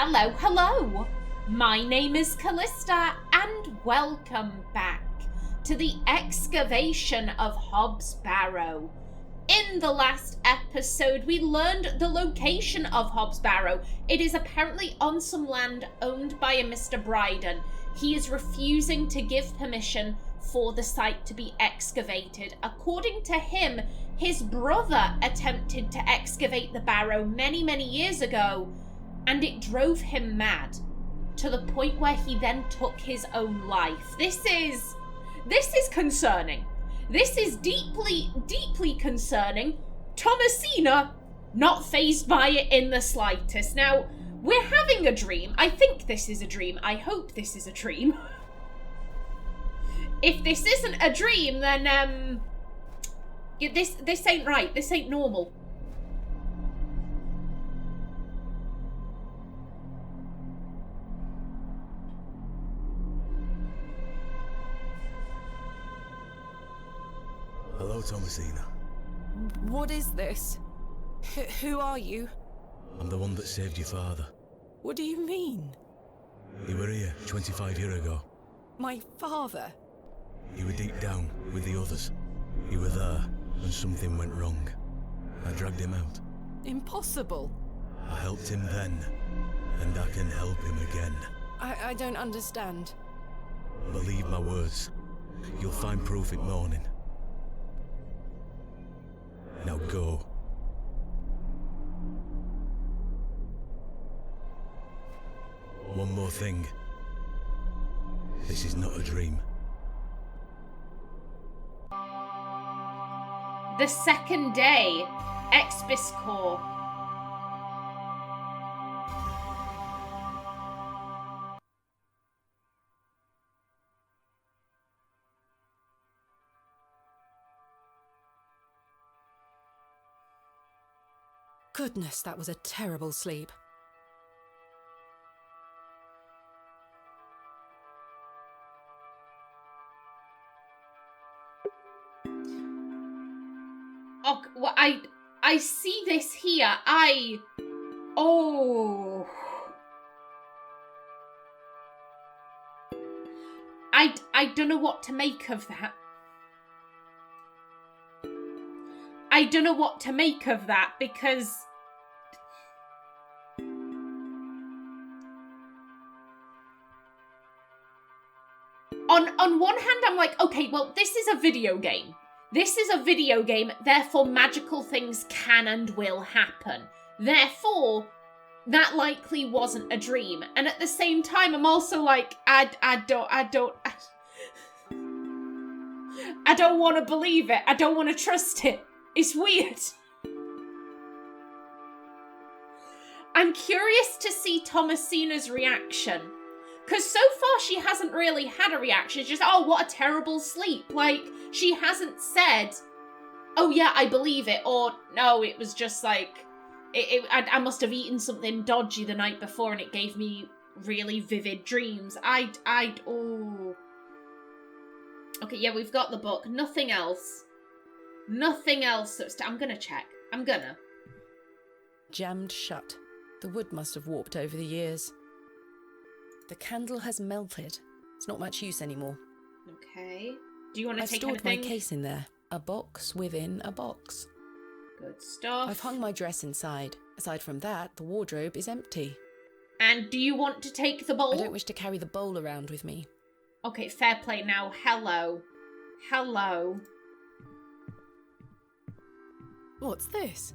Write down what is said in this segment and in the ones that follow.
Hello, hello! My name is Callista, and welcome back to the Excavation of Hob's Barrow. In the last episode, we learned the location of Hob's Barrow. It is apparently on some land owned by a Mr. Bryden. He is refusing to give permission for the site to be excavated. According to him, his brother attempted to excavate the barrow many years ago, and it drove him mad to the point where he then took his own life. This is concerning. This is deeply concerning. Thomasina, not fazed by it in the slightest. Now, we're having a dream. I think this is a dream. I hope this is a dream. If this isn't a dream, then, this ain't right. This ain't normal. Hello, Thomasina. What is this? Who are you? I'm the one that saved your father. What do you mean? You were here 25 years ago. My father? You were deep down with the others. You were there, and something went wrong. I dragged him out. Impossible. I helped him then, and I can help him again. I don't understand. Believe my words. You'll find proof in morning. Now go. One more thing. This is not a dream. The second day, Expiscore. Goodness, that was a terrible sleep. Oh, well, I see this here. Oh. I don't know what to make of that. I don't know what to make of that, because on one hand I'm like, okay, well, this is a video game. This is a video game, therefore magical things can and will happen. Therefore, that likely wasn't a dream. And at the same time, I'm also like, I don't want to believe it. I don't want to trust it. It's weird. I'm curious to see Thomasina's reaction. Because so far she hasn't really had a reaction. It's just, oh, what a terrible sleep. Like, she hasn't said, oh yeah, I believe it. Or, no, it was just like, I must have eaten something dodgy the night before and it gave me really vivid dreams. Oh. Okay, yeah, we've got the book. Nothing else. Nothing else. I'm gonna check. I'm gonna. Jammed shut. The wood must have warped over the years. The candle has melted. It's not much use anymore. Okay. Do you want to I've take stored anything? my case in there. A box within a box. Good stuff. I've hung my dress inside. Aside from that, the wardrobe is empty. And do you want to take the bowl? I don't wish to carry the bowl around with me. Okay, fair play now. Hello. Hello. What's this?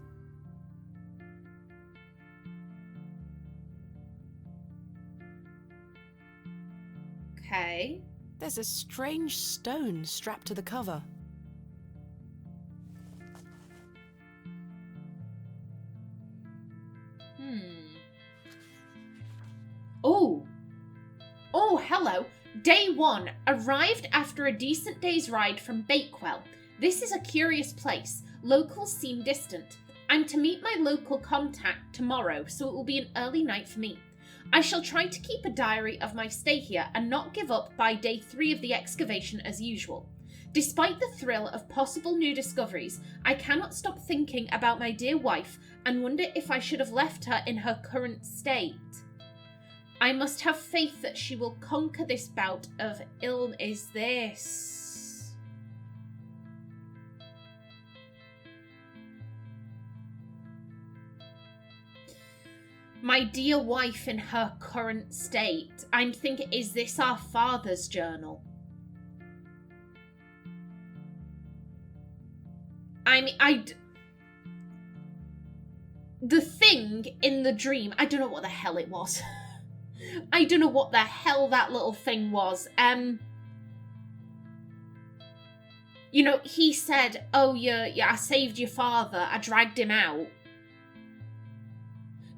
Okay. There's a strange stone strapped to the cover. Oh. Oh, hello. Day 1. Arrived after a decent day's ride from Bakewell. This is a curious place. Locals seem distant. I'm to meet my local contact tomorrow, so it will be an early night for me. I shall try to keep a diary of my stay here and not give up by day 3 of the excavation as usual. Despite the thrill of possible new discoveries, I cannot stop thinking about my dear wife and wonder if I should have left her in her current state. I must have faith that she will conquer this bout of ill. Is this? My dear wife in her current state. I'm thinking, is this our father's journal? I mean, the thing in the dream, I don't know what the hell it was. I don't know what the hell that little thing was. You know, he said, oh, yeah, I saved your father. I dragged him out.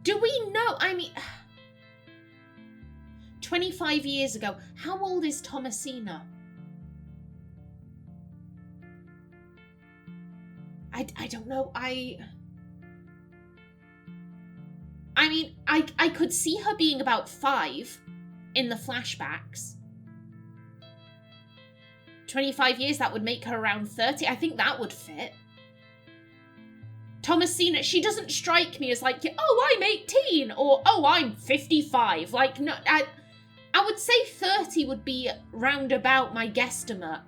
Do we know? I mean, 25 years ago, how old is Thomasina? I don't know. I mean, I could see her being about 5 in the flashbacks. 25 years, that would make her around 30. I think that would fit. Thomasina, she doesn't strike me as like, oh, I'm 18, or oh, I'm 55. Like, no, I would say 30 would be round about my guesstimate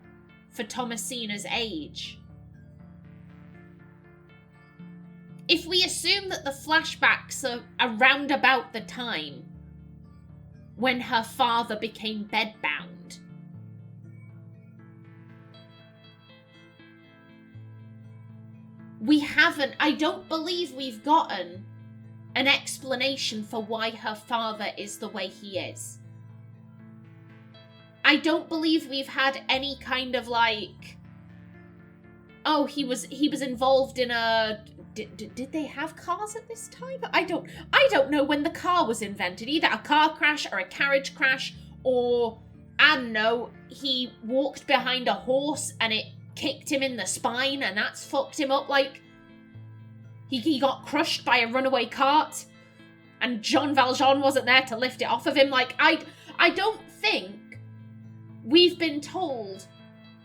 for Thomasina's age. If we assume that the flashbacks are around about the time when her father became bedbound, I don't believe we've gotten an explanation for why her father is the way he is. I don't believe we've had any kind of like, oh, he was involved in a, did they have cars at this time? I don't know when the car was invented, either a car crash or a carriage crash, or, I don't know, he walked behind a horse and it kicked him in the spine and that's fucked him up. Like, he got crushed by a runaway cart and Jean Valjean wasn't there to lift it off of him. Like, I don't think we've been told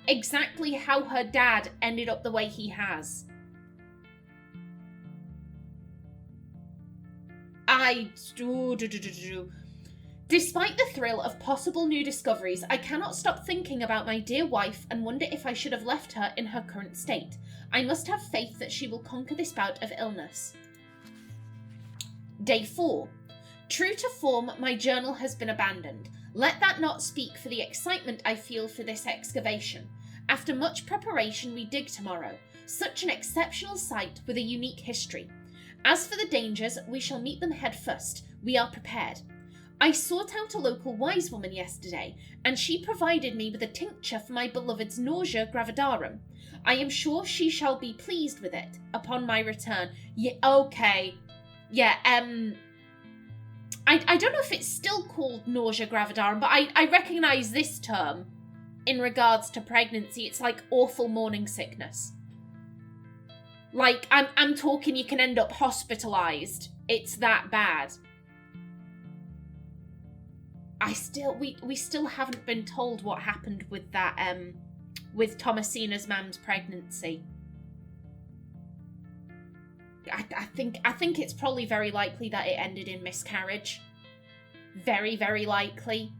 exactly how her dad ended up the way he has. Despite the thrill of possible new discoveries, I cannot stop thinking about my dear wife and wonder if I should have left her in her current state. I must have faith that she will conquer this bout of illness. Day 4. True to form, my journal has been abandoned. Let that not speak for the excitement I feel for this excavation. After much preparation, we dig tomorrow. Such an exceptional site with a unique history. As for the dangers, we shall meet them head first. We are prepared. I sought out a local wise woman yesterday, and she provided me with a tincture for my beloved's nausea gravidarum. I am sure she shall be pleased with it upon my return. Okay. Yeah, I don't know if it's still called nausea gravidarum, but I recognise this term in regards to pregnancy. It's like awful morning sickness. Like, I'm talking you can end up hospitalised. It's that bad. We still haven't been told what happened with that, with Thomasina's mum's pregnancy. I think it's probably very likely that it ended in miscarriage. Very, very likely.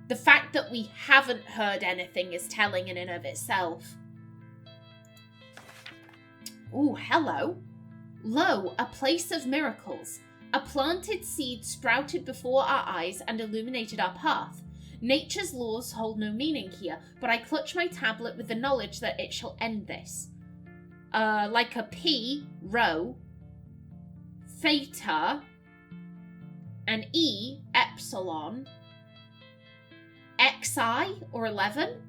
The fact that we haven't heard anything is telling in and of itself. Ooh, hello. Lo, a place of miracles. A planted seed sprouted before our eyes and illuminated our path. Nature's laws hold no meaning here, but I clutch my tablet with the knowledge that it shall end this. Like a P, rho, theta, an E, epsilon, xi, or 11.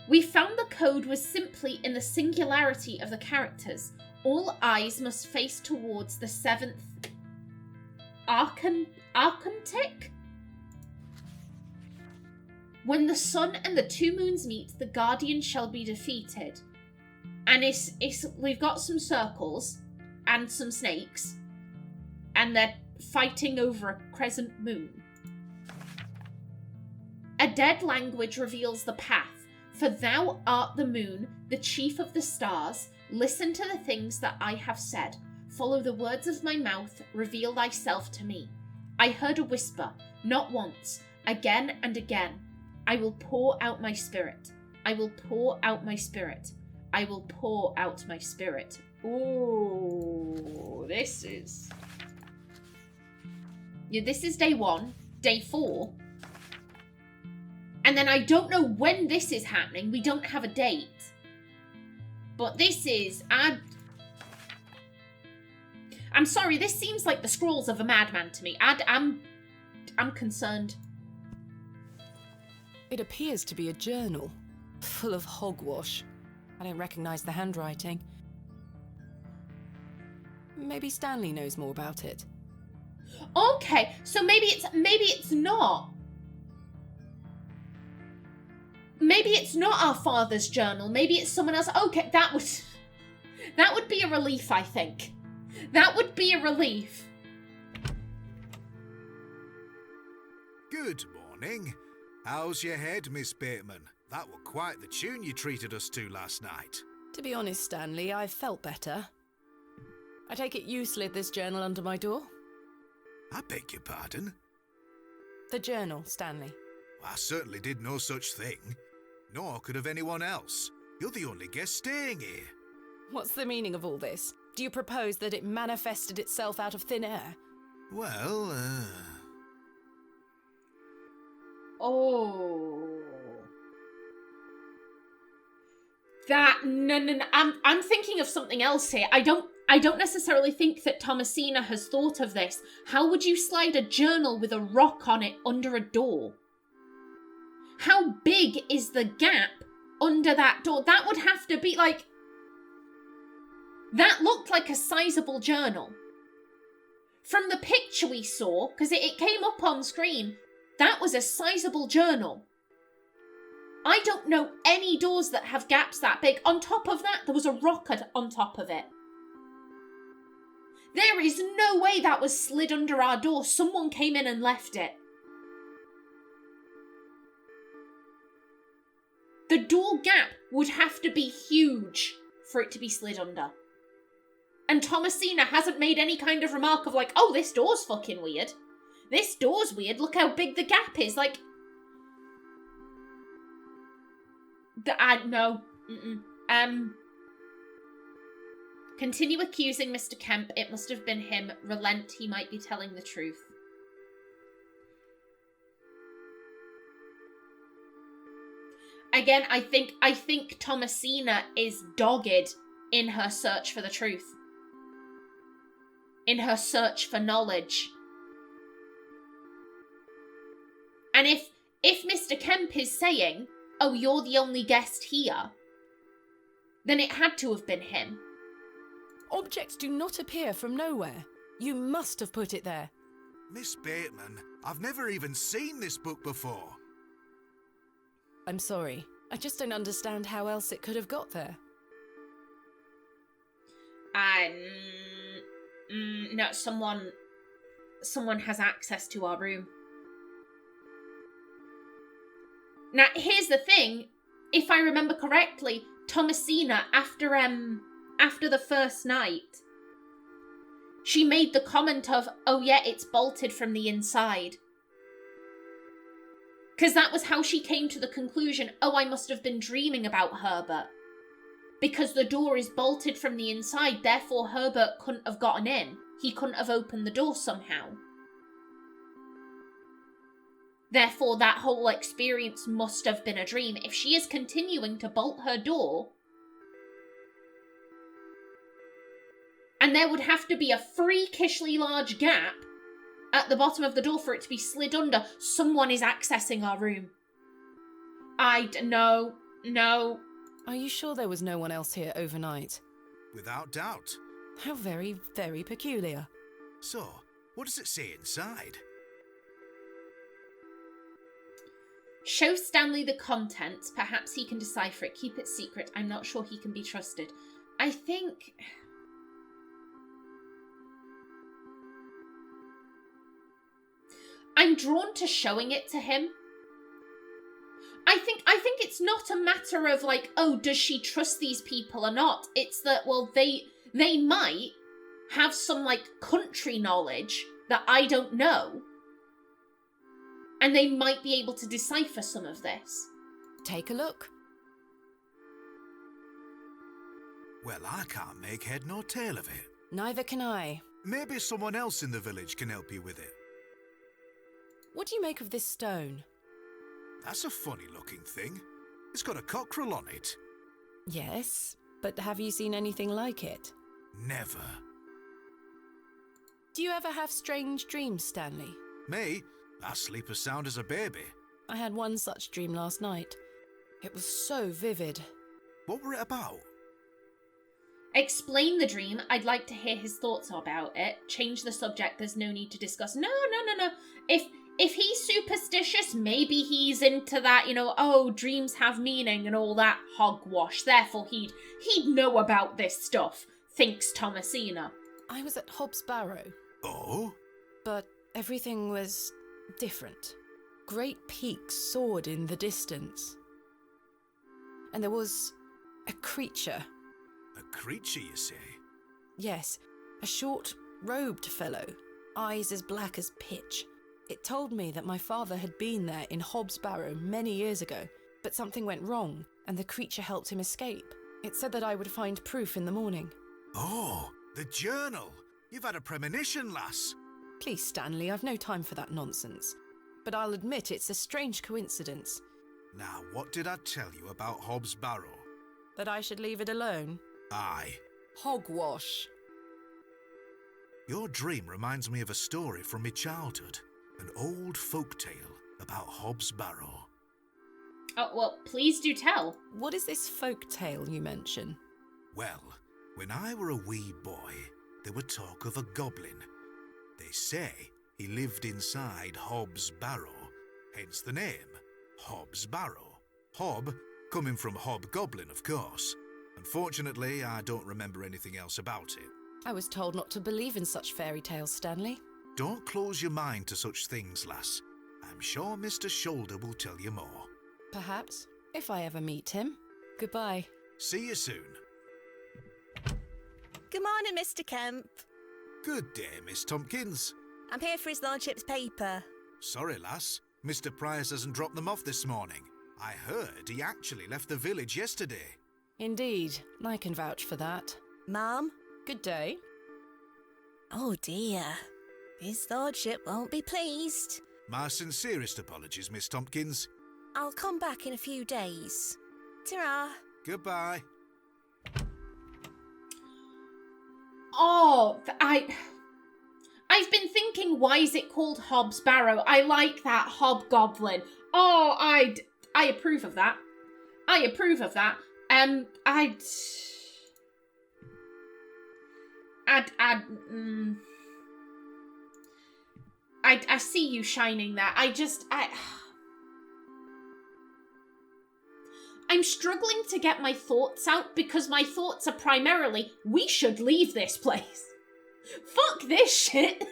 We found the code was simply in the singularity of the characters. All eyes must face towards the 7th archontic. When the sun and the 2 moons meet, the guardian shall be defeated. And we've got some circles and some snakes, and they're fighting over a crescent moon. A dead language reveals the path, for thou art the moon, the chief of the stars. Listen to the things that I have said. Follow the words of my mouth, reveal thyself to me. I heard a whisper, Not once. Again and again. I will pour out my spirit. I will pour out my spirit. I will pour out my spirit. Ooh, this is... Yeah, this is day 1. Day 4. And then I don't know when this is happening. We don't have a date. But this is... I'm sorry, this seems like the scrolls of a madman to me. I'm concerned. It appears to be a journal, full of hogwash. I don't recognise the handwriting. Maybe Stanley knows more about it. Okay, so maybe it's not. Maybe it's not our father's journal. Maybe it's someone else. Okay, that would be a relief, I think. That would be a relief. Good morning. How's your head, Miss Bateman? That were quite the tune you treated us to last night. To be honest, Stanley, I felt better. I take it you slid this journal under my door? I beg your pardon? The journal, Stanley. I certainly did no such thing. Nor could have anyone else. You're the only guest staying here. What's the meaning of all this? Do you propose that it manifested itself out of thin air? Well, Oh. That no. I'm thinking of something else here. I don't necessarily think that Thomasina has thought of this. How would you slide a journal with a rock on it under a door? How big is the gap under that door? That would have to be like... That looked like a sizable journal. From the picture we saw, because it came up on screen, that was a sizable journal. I don't know any doors that have gaps that big. On top of that, there was a rocket on top of it. There is no way that was slid under our door. Someone came in and left it. The door gap would have to be huge for it to be slid under. And Thomasina hasn't made any kind of remark of like, oh, this door's fucking weird. This door's weird. Look how big the gap is. Like, no. Continue accusing Mr. Kemp. It must have been him. Relent. He might be telling the truth. Again, I think Thomasina is dogged in her search for the truth. In her search for knowledge. And if Mr. Kemp is saying, oh, you're the only guest here, then it had to have been him. Objects do not appear from nowhere. You must have put it there. Miss Bateman, I've never even seen this book before. I'm sorry. I just don't understand how else it could have got there. No, someone has access to our room. Now, here's the thing. If I remember correctly, Thomasina, after the first night, she made the comment of, oh yeah, it's bolted from the inside. Because that was how she came to the conclusion, oh, I must have been dreaming about Herbert. Because the door is bolted from the inside, therefore Herbert couldn't have gotten in. He couldn't have opened the door somehow. Therefore, that whole experience must have been a dream. If she is continuing to bolt her door, and there would have to be a freakishly large gap at the bottom of the door for it to be slid under, someone is accessing our room. No. Are you sure there was no one else here overnight? Without doubt. How very, very peculiar. So, what does it say inside? Show Stanley the contents. Perhaps he can decipher it. Keep it secret. I'm not sure he can be trusted. I think... I'm drawn to showing it to him. I think it's not a matter of like, oh, does she trust these people or not? It's that, well, they might have some like country knowledge that I don't know. and they might be able to decipher some of this. Take a look. Well, I can't make head nor tail of it. Neither can I. Maybe someone else in the village can help you with it. What do you make of this stone? That's a funny-looking thing. It's got a cockerel on it. Yes, but have you seen anything like it? Never. Do you ever have strange dreams, Stanley? Me? I sleep as sound as a baby. I had one such dream last night. It was so vivid. What were it about? Explain the dream. I'd like to hear his thoughts about it. Change the subject. There's no need to discuss. No. If he's superstitious, maybe he's into that, oh, dreams have meaning and all that hogwash. Therefore, he'd know about this stuff, thinks Thomasina. I was at Hobbs Barrow. Oh? But everything was different. Great peaks soared in the distance. And there was a creature. A creature, you say? Yes, a short, robed fellow, eyes as black as pitch. It told me that my father had been there in Hobbs Barrow many years ago, but something went wrong, and the creature helped him escape. It said that I would find proof in the morning. Oh, the journal! You've had a premonition, lass. Please, Stanley, I've no time for that nonsense. But I'll admit it's a strange coincidence. Now, what did I tell you about Hobbs Barrow? That I should leave it alone? Aye. Hogwash. Your dream reminds me of a story from my childhood. An old folk tale about Hobbs Barrow. Oh, well, please do tell. What is this folk tale you mention? Well, when I were a wee boy, there were talk of a goblin. They say he lived inside Hobbs Barrow, hence the name, Hobbs Barrow. Hob, coming from hobgoblin, of course. Unfortunately, I don't remember anything else about it. I was told not to believe in such fairy tales, Stanley. Don't close your mind to such things, lass. I'm sure Mr. Shoulder will tell you more. Perhaps, if I ever meet him. Goodbye. See you soon. Good morning, Mr. Kemp. Good day, Miss Tompkins. I'm here for his lordship's paper. Sorry, lass. Mr. Price hasn't dropped them off this morning. I heard he actually left the village yesterday. Indeed, I can vouch for that. Ma'am? Good day. Oh dear. His lordship won't be pleased. My sincerest apologies, Miss Tompkins. I'll come back in a few days. Ta-ra. Goodbye. Oh, I've been thinking, why is it called Hobbs Barrow? I like that, hobgoblin. Oh, I approve of that. I approve of that. I see you shining there. I'm struggling to get my thoughts out because my thoughts are primarily, we should leave this place. Fuck this shit.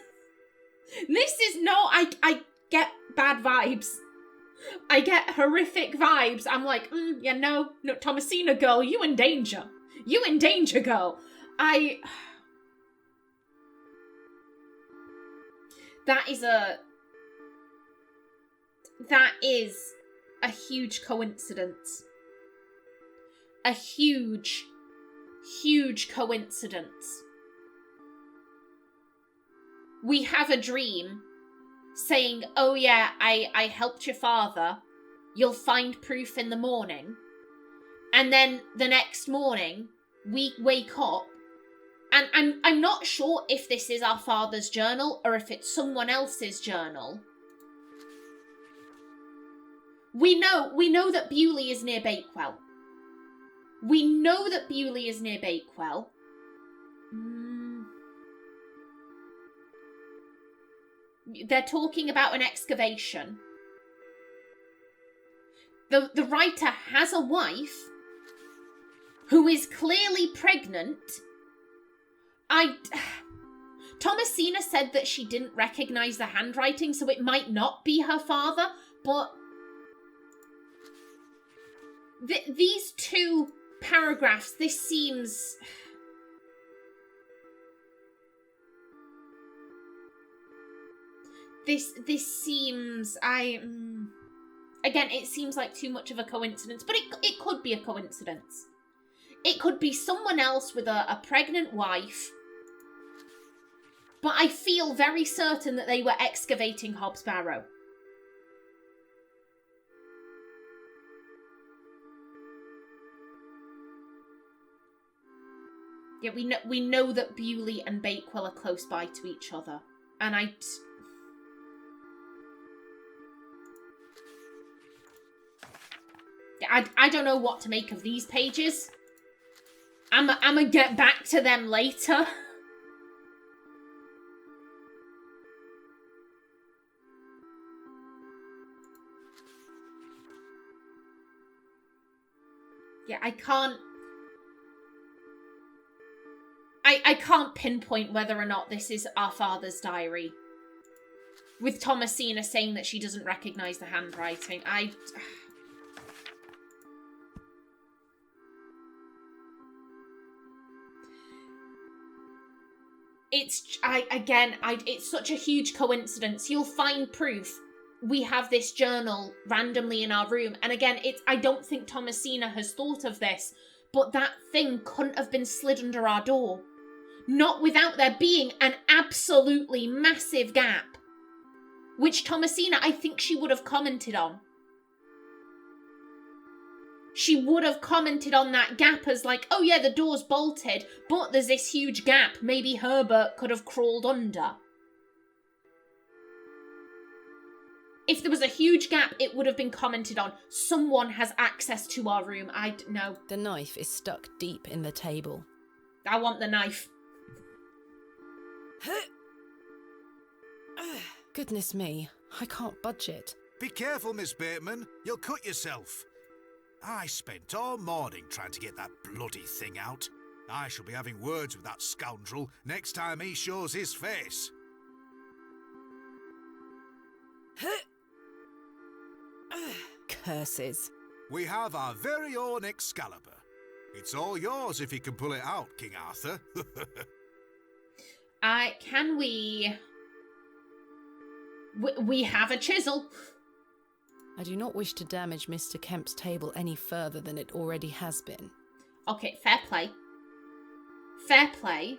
This is I get bad vibes. I get horrific vibes. I'm like, no, Thomasina girl, you in danger. You in danger, girl. That is a huge coincidence. A huge, huge coincidence. We have a dream saying, oh yeah, I helped your father. You'll find proof in the morning. And then the next morning, we wake up. And I'm not sure if this is our father's journal or if it's someone else's journal. We know that Bewley is near Bakewell. We know that Bewley is near Bakewell. They're talking about an excavation. The writer has a wife who is clearly pregnant. Thomasina said that she didn't recognise the handwriting, so it might not be her father, but these two paragraphs, this seems... This seems... Again, it seems like too much of a coincidence, but it could be a coincidence. It could be someone else with a pregnant wife. But I feel very certain that they were excavating Hob's Barrow. Yeah, we know that Bewley and Bakewell are close by to each other. And I don't know what to make of these pages. I'm gonna get back to them later. Yeah, I can't pinpoint whether or not this is our father's diary. With Thomasina saying that she doesn't recognise the handwriting, it's such a huge coincidence. You'll find proof. We have this journal randomly in our room. And again, I don't think Thomasina has thought of this, but that thing couldn't have been slid under our door. Not without there being an absolutely massive gap. Which Thomasina, I think she would have commented on. She would have commented on that gap as like, oh yeah, the door's bolted, but there's this huge gap. Maybe Herbert could have crawled under. If there was a huge gap, it would have been commented on. Someone has access to our room. I don't know. The knife is stuck deep in the table. I want the knife. Goodness me, I can't budge it. Be careful, Miss Bateman. You'll cut yourself. I spent all morning trying to get that bloody thing out. I shall be having words with that scoundrel next time he shows his face. Curses. We have our very own Excalibur. It's all yours if you can pull it out, King Arthur. Can we... We have a chisel. I do not wish to damage Mr. Kemp's table any further than it already has been. Okay, fair play. Fair play.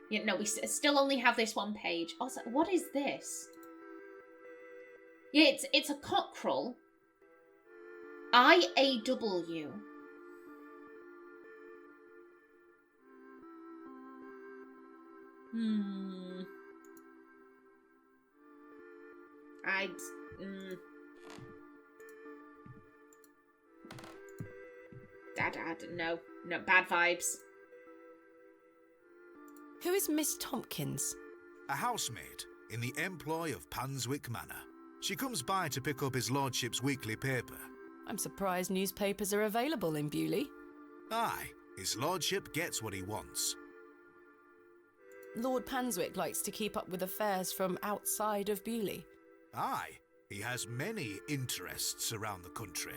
Yeah, no, we still only have this one page. Also, what is this? Yeah, it's a cockerel. IAW. No, bad vibes. Who is Miss Tompkins? A housemaid in the employ of Panswick Manor. She comes by to pick up his lordship's weekly paper. I'm surprised newspapers are available in Bewley. Aye, his lordship gets what he wants. Lord Panswick likes to keep up with affairs from outside of Bewley. Aye, he has many interests around the country.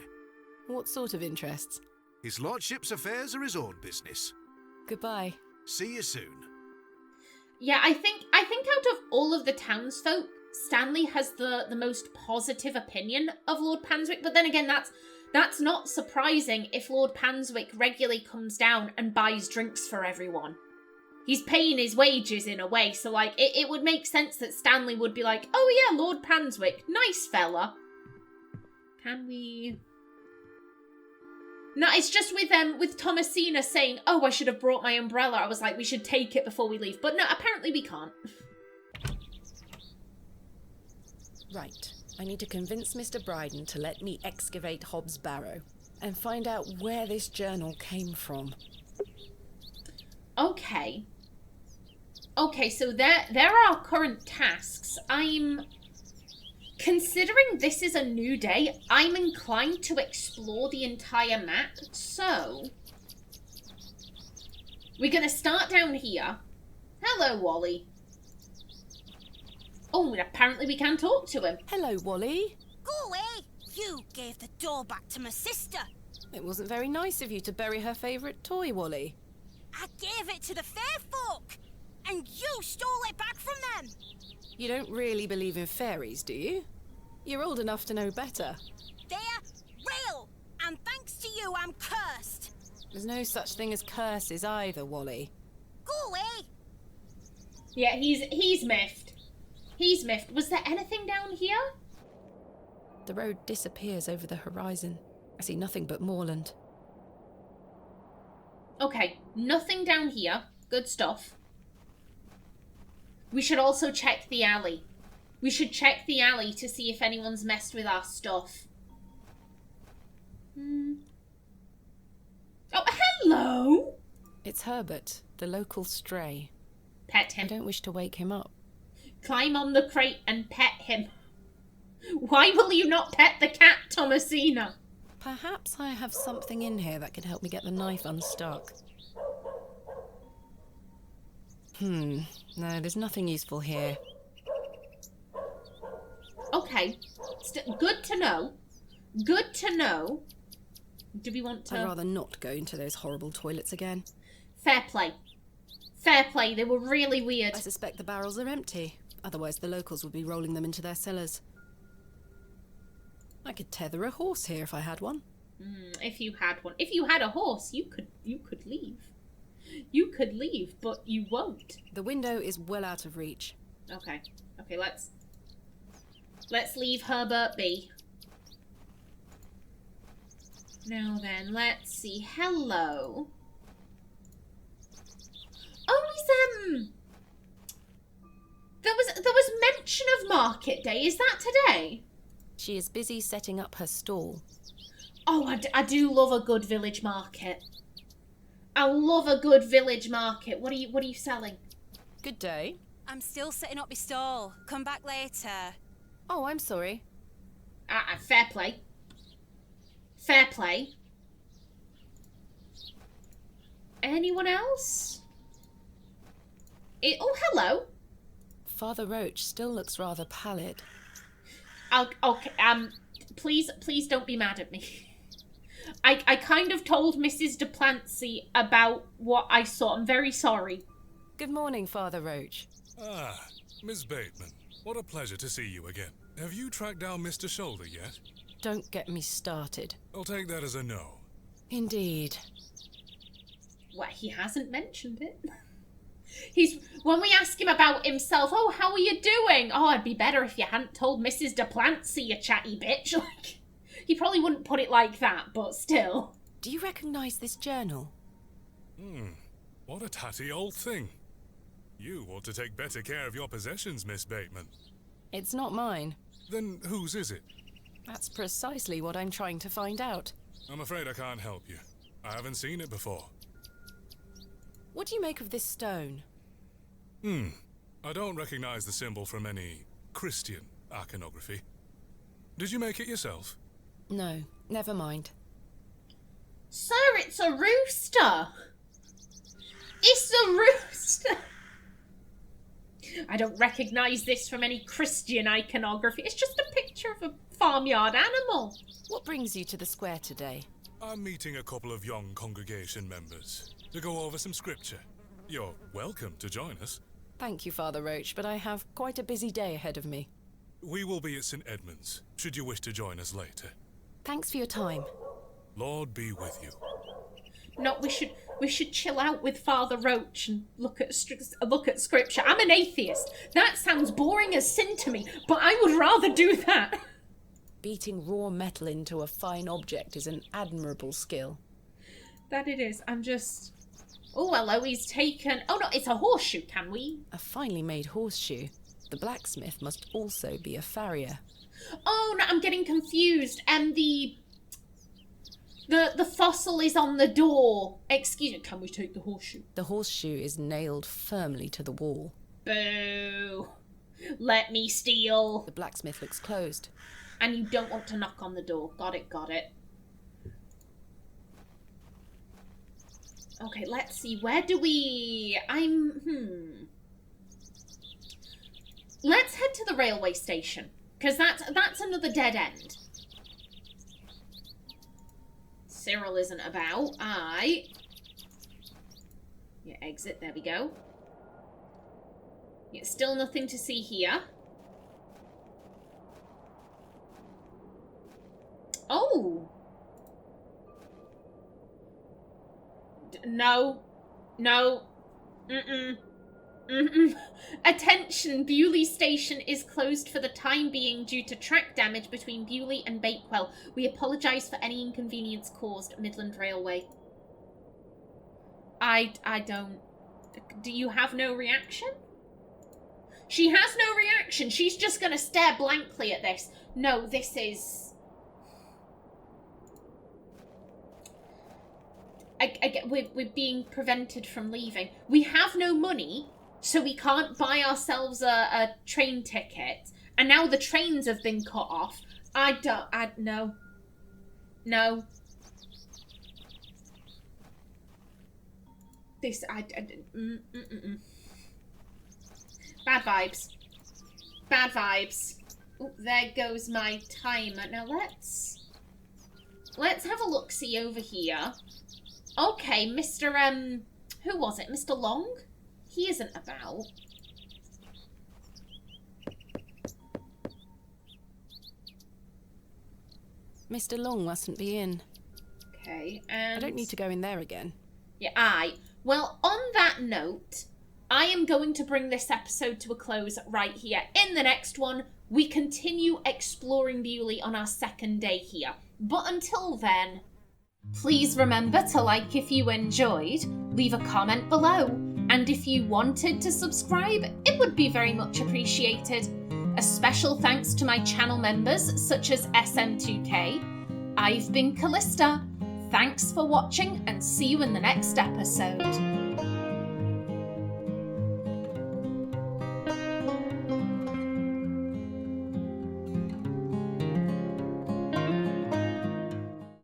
What sort of interests? His lordship's affairs are his own business. Goodbye. See you soon. Yeah, I think out of all of the townsfolk, Stanley has the most positive opinion of Lord Panswick, but then again, that's not surprising if Lord Panswick regularly comes down and buys drinks for everyone. He's paying his wages in a way, so like it would make sense that Stanley would be like, oh yeah, Lord Panswick, nice fella. Can we... No, it's just with Thomasina saying, oh, I should have brought my umbrella. I was like, we should take it before we leave. But no, apparently we can't. Right. I need to convince Mr. Bryden to let me excavate Hob's Barrow and find out where this journal came from. Okay. Okay, so there are our current tasks. Considering this is a new day, I'm inclined to explore the entire map, so... We're going to start down here. Hello, Wally. Oh, and apparently we can talk to him. Hello, Wally. Go away! You gave the door back to my sister. It wasn't very nice of you to bury her favourite toy, Wally. I gave it to the fair folk, and you stole it back from them. You don't really believe in fairies, do you? You're old enough to know better. They're real! And thanks to you, I'm cursed! There's no such thing as curses either, Wally. Go away! Yeah, he's miffed. He's miffed. Was there anything down here? The road disappears over the horizon. I see nothing but moorland. Okay, nothing down here. Good stuff. We should also check the alley. We should check the alley to see if anyone's messed with our stuff. Oh, hello! It's Herbert, the local stray. Pet I him. don't wish to wake him up. Climb on the crate and pet him. Why will you not pet the cat, Thomasina? Perhaps I have something in here that could help me get the knife unstuck. No, there's nothing useful here. Okay. Good to know. Good to know. Do we want to... I'd rather not go into those horrible toilets again. Fair play. Fair play. They were really weird. I suspect the barrels are empty. Otherwise the locals would be rolling them into their cellars. I could tether a horse here if I had one. If you had one. If you had a horse, you could leave. You could leave, but you won't. The window is well out of reach. Okay. Okay, let's leave Herbert be. Now then, let's see. Hello. Oh, there was mention of market day. Is that today? She is busy setting up her stall. Oh, I do love a good village market. I love a good village market. What are you selling? Good day. I'm still setting up my stall. Come back later. Oh, I'm sorry. Fair play. Fair play. Anyone else? Oh, hello. Father Roach still looks rather pallid. Okay, please don't be mad at me. I kind of told Mrs. Duplancy about what I saw. I'm very sorry. Good morning, Father Roach. Ah, Miss Bateman. What a pleasure to see you again. Have you tracked down Mr. Shoulder yet? Don't get me started. I'll take that as a no. Indeed. Well, he hasn't mentioned it. When we ask him about himself, oh, how are you doing? Oh, it'd be better if you hadn't told Mrs. Duplancy, you chatty bitch. Like, he probably wouldn't put it like that, but still. Do you recognise this journal? What a tatty old thing. You ought to take better care of your possessions, Miss Bateman. It's not mine. Then whose is it? That's precisely what I'm trying to find out. I'm afraid I can't help you. I haven't seen it before. What do you make of this stone? I don't recognize the symbol from any Christian iconography. Did you make it yourself? No, never mind. Sir, it's a rooster. It's a rooster. I don't recognise this from any Christian iconography. It's just a picture of a farmyard animal. What brings you to the square today? I'm meeting a couple of young congregation members to go over some scripture. You're welcome to join us. Thank you, Father Roach, but I have quite a busy day ahead of me. We will be at St. Edmund's, should you wish to join us later. Thanks for your time. Lord be with you. No, we should chill out with Father Roach and look at scripture. I'm an atheist. That sounds boring as sin to me, but I would rather do that. Beating raw metal into a fine object is an admirable skill. That it is. I'm just... Oh, hello, he's taken... Oh, no, it's a horseshoe, can we? A finely made horseshoe. The blacksmith must also be a farrier. Oh, no, I'm getting confused. And the fossil is on the door. Excuse me, can we take the horseshoe? The horseshoe is nailed firmly to the wall. Boo. Let me steal. The blacksmith looks closed. And you don't want to knock on the door. Got it, got it. Okay, let's see. Where do we... Let's head to the railway station. Because that's another dead end. Cyril isn't about. Yeah, exit. There we go. Yeah, still nothing to see here. Oh! No. No. Mm-mm. Mm-mm. Attention, Bewley Station is closed for the time being due to track damage between Bewley and Bakewell. We apologise for any inconvenience caused. Midland Railway. I don't... Do you have no reaction? She has no reaction. She's just going to stare blankly at this. No, this is... We're being prevented from leaving. We have no money, so we can't buy ourselves a train ticket. And now the trains have been cut off. No. No. Bad vibes. Bad vibes. Oh, there goes my timer. Now let's have a look-see over here. Okay, Mr. Who was it? Mr. Long? He isn't about. Mr. Long mustn't be in. Okay, and... I don't need to go in there again. Yeah, Well, on that note, I am going to bring this episode to a close right here. In the next one, we continue exploring Bewley on our second day here. But until then... Please remember to like if you enjoyed, leave a comment below, and if you wanted to subscribe, it would be very much appreciated. A special thanks to my channel members such as SM2K. I've been Kallista. Thanks for watching and see you in the next episode.